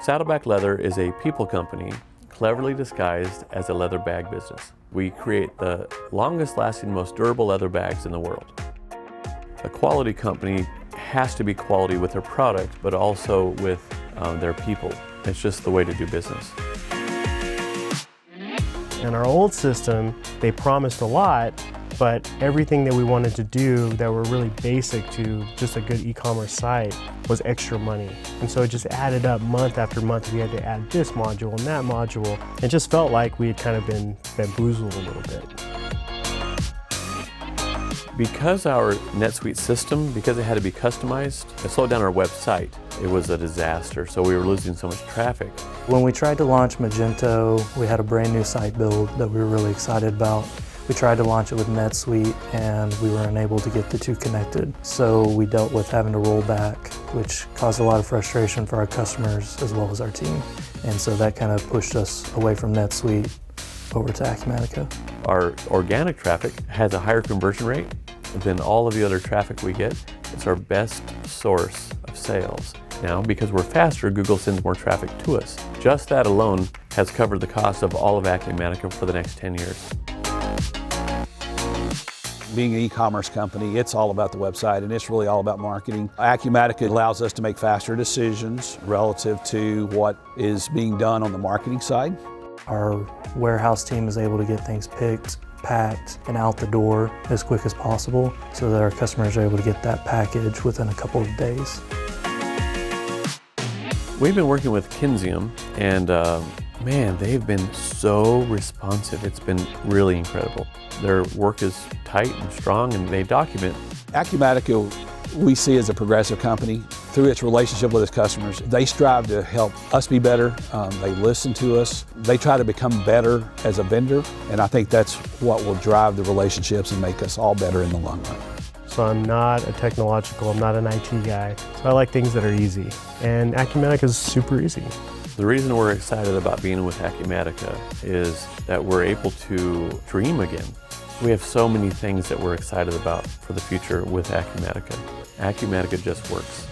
Saddleback Leather is a people company cleverly disguised as a leather bag business. We create the longest lasting, most durable leather bags in the world. A quality company has to be quality with their product, but also with their people. It's just the way to do business. In our old system, they promised a lot, but everything that we wanted to do that were really basic to just a good e-commerce site was extra money. And so it just added up month after month. We had to add this module and that module. It just felt like we had kind of been bamboozled a little bit. Because our NetSuite system, because it had to be customized, it slowed down our website. It was a disaster, so we were losing so much traffic. When we tried to launch Magento, we had a brand new site build that we were really excited about. We tried to launch it with NetSuite and we were unable to get the two connected. So we dealt with having to roll back, which caused a lot of frustration for our customers as well as our team. And so that kind of pushed us away from NetSuite over to Acumatica. Our organic traffic has a higher conversion rate than all of the other traffic we get. It's our best source of sales. Now, because we're faster, Google sends more traffic to us. Just that alone has covered the cost of all of Acumatica for the next 10 years. Being an e-commerce company, it's all about the website and it's really all about marketing. Acumatica allows us to make faster decisions relative to what is being done on the marketing side. Our warehouse team is able to get things picked, packed, and out the door as quick as possible so that our customers are able to get that package within a couple of days. We've been working with Kinsium and man, they've been so responsive. It's been really incredible. Their work is tight and strong and they document. Acumatica we see as a progressive company through its relationship with its customers. They strive to help us be better. They listen to us. They try to become better as a vendor, and I think that's what will drive the relationships and make us all better in the long run. So I'm not I'm not an IT guy. So I like things that are easy. And Acumatica is super easy. The reason we're excited about being with Acumatica is that we're able to dream again. We have so many things that we're excited about for the future with Acumatica. Acumatica just works.